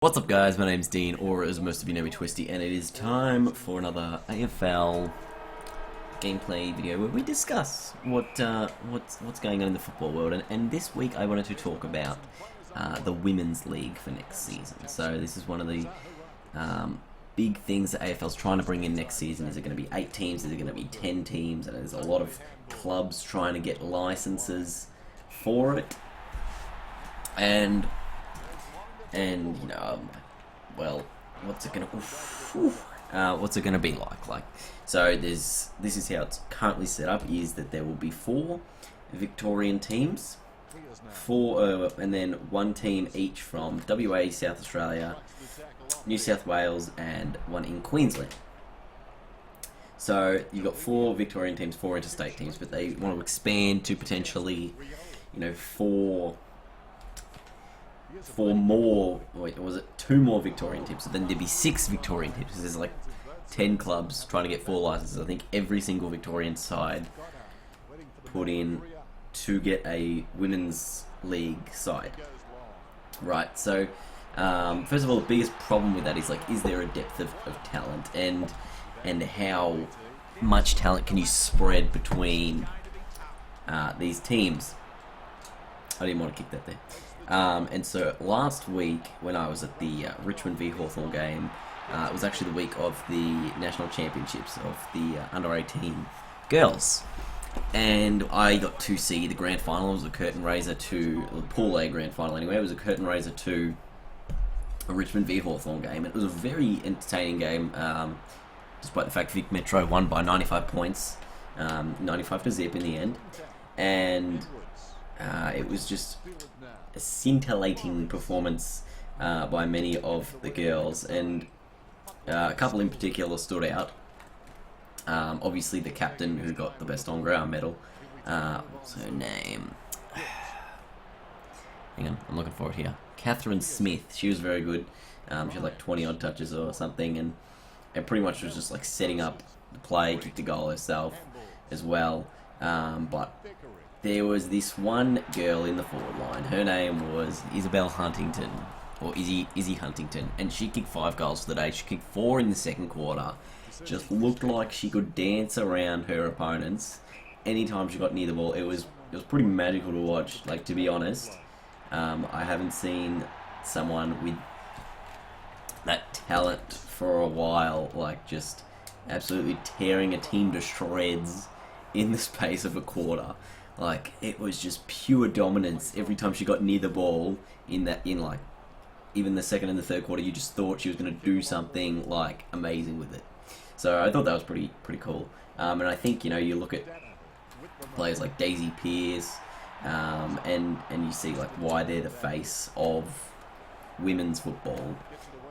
What's up guys, my name's Dean, or as most of you know me, Twisty, and it is time for another AFL gameplay video where we discuss what's going on in the football world, and this week I wanted to talk about the Women's League for next season. So this is one of the big things that AFL's trying to bring in next season. Is it going to be 8 teams? Is it going to be 10 teams? And there's a lot of clubs trying to get licenses for it. And you know, well, what's it gonna be like? So this is how it's currently set up: is that there will be 4 Victorian teams, and then 1 team each from WA, South Australia, New South Wales, and 1 in Queensland. So you've got 4 Victorian teams, 4 interstate teams, but they want to expand to potentially, you know, 4 more, wait, was it 2 more Victorian teams? So then there'd be 6 Victorian teams, because there's like 10 clubs trying to get 4 licenses. I think every single Victorian side put in to get a women's league side. Right, so first of all, the biggest problem with that is, like, is there a depth of talent, and how much talent can you spread between these teams? I didn't want to kick that there. And so last week, when I was at the Richmond V Long game, it was actually the week of the National Championships of the under-18 girls. And I got to see the grand final. It was a curtain raiser to, the Pool A grand final anyway, it was a curtain raiser to a Richmond V Long game. It was a very entertaining game, despite the fact Vic Metro won by 95 points, 95 to zip in the end. And it was just a scintillating performance by many of the girls, and a couple in particular stood out. Obviously the captain, who got the best on-ground medal, what's her name? Hang on, I'm looking for it here. Catherine Smith. She was very good. She had like 20 odd touches or something, and pretty much was just like setting up the play, kicked a goal herself as well. But there was this one girl in the forward line. Her name was Isabel Huntington, or Izzy Huntington, and she kicked 5 goals for the day. She kicked 4 in the second quarter. Just looked like she could dance around her opponents anytime she got near the ball. It was pretty magical to watch. Like, to be honest, I haven't seen someone with that talent for a while, like just absolutely tearing a team to shreds in the space of a quarter. Like, it was just pure dominance every time she got near the ball. In like, even the second and the third quarter, you just thought she was going to do something like amazing with it. So I thought that was pretty cool. And I think, you know, you look at players like Daisy Pearce, and you see like why they're the face of women's football,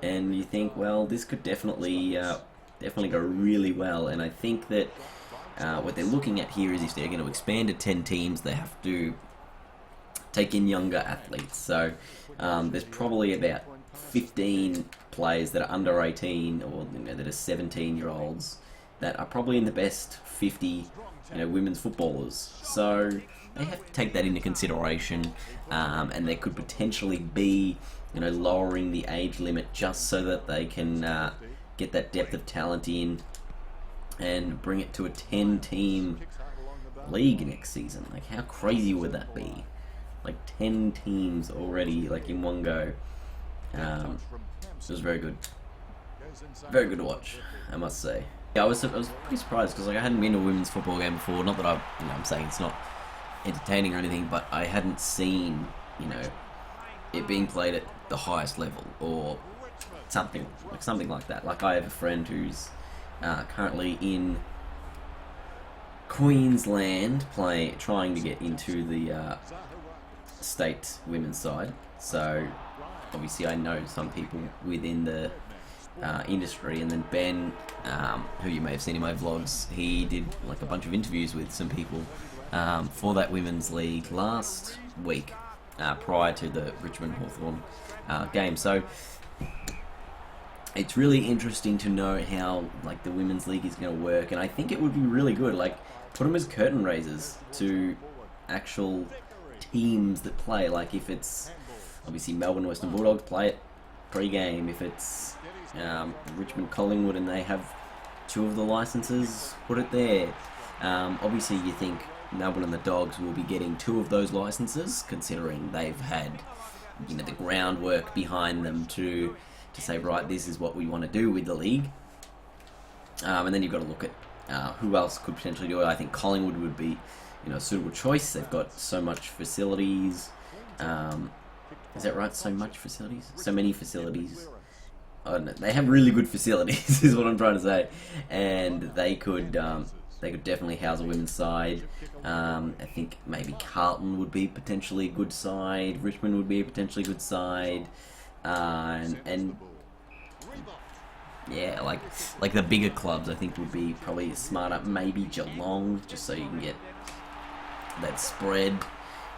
and you think, well, this could definitely go really well. And I think that what they're looking at here is, if they're going to expand to 10 teams, they have to take in younger athletes. So there's probably about 15 players that are under 18, or, you know, that are 17-year-olds, that are probably in the best 50, you know, women's footballers. So they have to take that into consideration, and there could potentially be, you know, lowering the age limit just so that they can get that depth of talent in and bring it to a 10-team league next season. Like, how crazy would that be? Like, 10 teams already, like, in one go. It was very good. Very good to watch, I must say. Yeah, I was pretty surprised, because, like, I hadn't been to a women's football game before. Not that I'm saying it's not entertaining or anything, but I hadn't seen, you know, it being played at the highest level, or something like that. Like, I have a friend who's currently in Queensland, trying to get into the state women's side. So obviously I know some people within the industry, and then Ben, who you may have seen in my vlogs, he did like a bunch of interviews with some people for that women's league last week, prior to the Richmond Hawthorn game. So it's really interesting to know how, like, the women's league is going to work, and I think it would be really good. Like, put them as curtain raisers to actual teams that play. Like, if it's obviously Melbourne Western Bulldogs play it pre-game. If it's Richmond Collingwood and they have 2 of the licenses, put it there. Obviously, you think Melbourne and the Dogs will be getting 2 of those licenses, considering they've had, you know, the groundwork behind them to say, right, this is what we want to do with the league. And then you've got to look at who else could potentially do it. I think Collingwood would be, you know, a suitable choice. They've got so much facilities. Is that right? So much facilities? So many facilities. I don't know. They have really good facilities, is what I'm trying to say. And they could definitely house a women's side. I think maybe Carlton would be potentially a good side. Richmond would be a potentially good side. And yeah, like the bigger clubs, I think would be probably smarter. Maybe Geelong, just so you can get that spread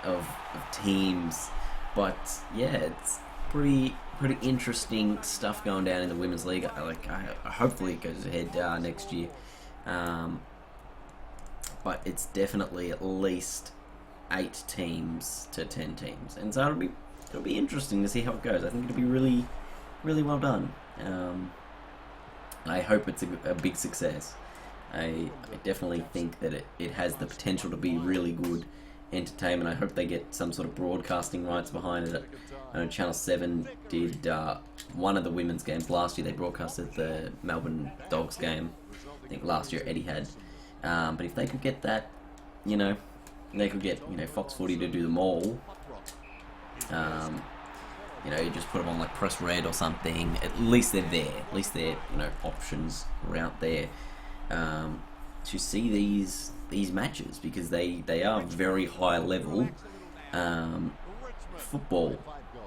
of teams. But yeah, it's pretty interesting stuff going down in the women's league. Hopefully it goes ahead next year. But it's definitely at least 8 teams to 10 teams, and so it'll be interesting to see how it goes. I think it'll be really, really well done. I hope it's a big success. I definitely think that it has the potential to be really good entertainment. I hope they get some sort of broadcasting rights behind it. I know Channel 7 did one of the women's games last year. They broadcasted the Melbourne Dogs game. I think last year Eddie had. But if they could get that, you know, they could get, you know, Fox Footy to do them all. You know, you just put them on like Press Red or something. At least they're there. At least their, you know, options are out there to see these matches, because they are very high level football,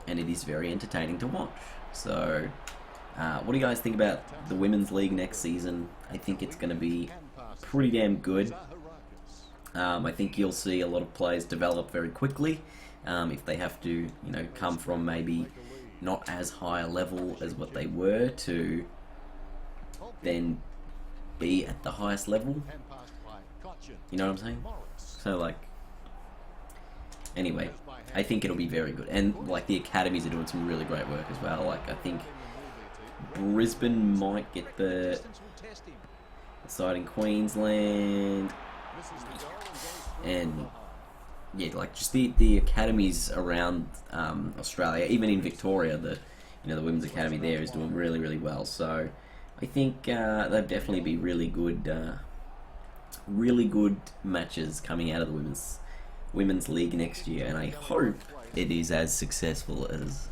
and it is very entertaining to watch. So, what do you guys think about the women's league next season? I think it's going to be pretty damn good. I think you'll see a lot of players develop very quickly. If they have to, you know, come from maybe not as high a level as what they were to then be at the highest level. You know what I'm saying? So, like, anyway, I think it'll be very good. And, like, the academies are doing some really great work as well. Like, I think Brisbane might get the side in Queensland. And yeah, like just the academies around Australia, even in Victoria, the women's academy there is doing really, really well. So I think there'll definitely be really good matches coming out of the women's league next year, and I hope it is as successful as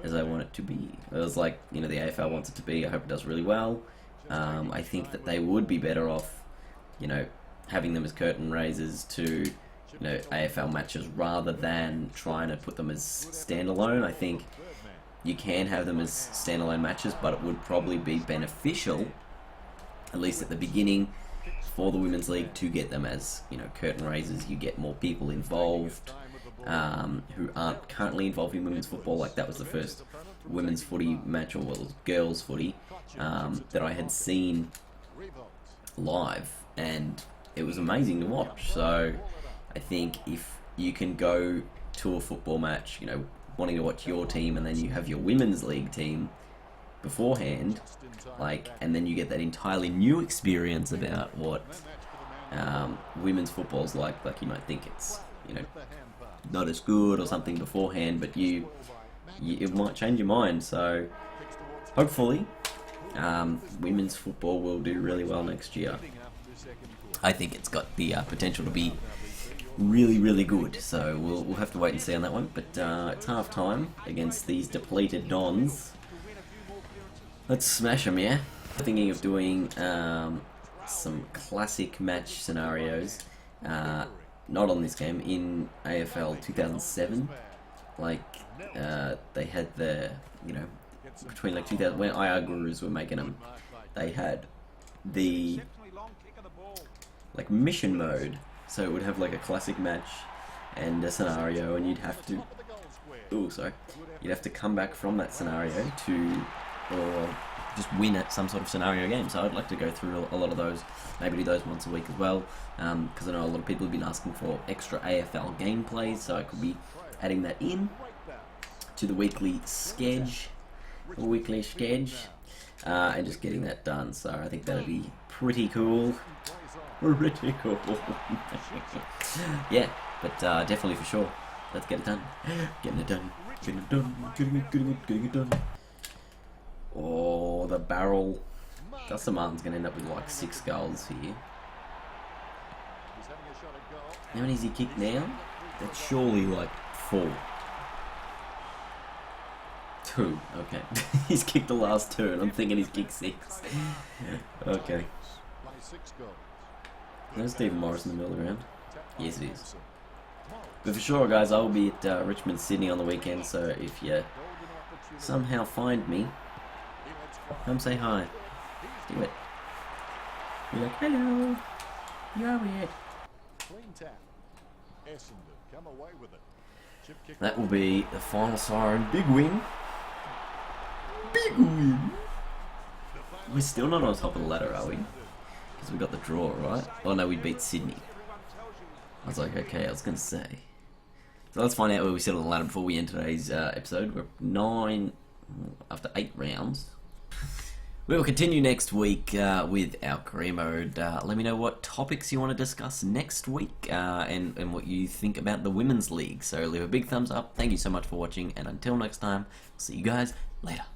I want it to be. It was like, you know, the AFL wants it to be. I hope it does really well. I think that they would be better off, you know, having them as curtain raisers to, you know, AFL matches rather than trying to put them as standalone. I think you can have them as standalone matches, but it would probably be beneficial, at least at the beginning, for the women's league to get them as, you know, curtain raisers. You get more people involved who aren't currently involved in women's football. Like, that was the first women's footy match, or well, girls footy, that I had seen live, and it was amazing to watch. So I think if you can go to a football match, you know, wanting to watch your team, and then you have your women's league team beforehand, like, and then you get that entirely new experience about what women's football's like you might think it's, you know, not as good or something beforehand, but it might change your mind. So hopefully women's football will do really well next year. I think it's got the potential to be really, really good. So we'll have to wait and see on that one. But it's half time against these depleted Dons. Let's smash them, yeah? Thinking of doing some classic match scenarios. Not on this game, in AFL 2007. Like, they had the, you know, between like 2000, when IR Gurus were making them, they had the like mission mode, so it would have like a classic match and a scenario, and you'd have to you'd have to come back from that scenario to, or just win at some sort of scenario game. So I'd like to go through a lot of those, maybe do those once a week as well, because I know a lot of people have been asking for extra AFL gameplays, so I could be adding that in to the weekly sketch. weekly schedule, and just getting that done. So I think that'll be pretty cool. Pretty cool. Yeah, but definitely for sure. Let's get it done. Getting it done. Getting it done. Getting it done. Oh, the barrel. Dustin Martin's going to end up with like 6 goals here. How many has he kicked now? That's surely like 4. 2, okay. He's kicked the last 2 and I'm thinking he's kicked 6. Okay. There's Stephen Morris in the middle of the ground. Yes, it is. But for sure, guys, I will be at Richmond, Sydney on the weekend, so if you somehow find me, come say hi. Do it. Be like, hello, you're weird. That will be the final siren. Big win. Big win. We're still not on top of the ladder, are we? Because we got the draw, right? Oh no, we beat Sydney. I was like, okay, I was going to say. So let's find out where we sit on the ladder before we end today's episode. We're 9 after 8 rounds. We will continue next week with our career mode. Let me know what topics you want to discuss next week and what you think about the Women's League. So leave a big thumbs up. Thank you so much for watching. And until next time, see you guys later.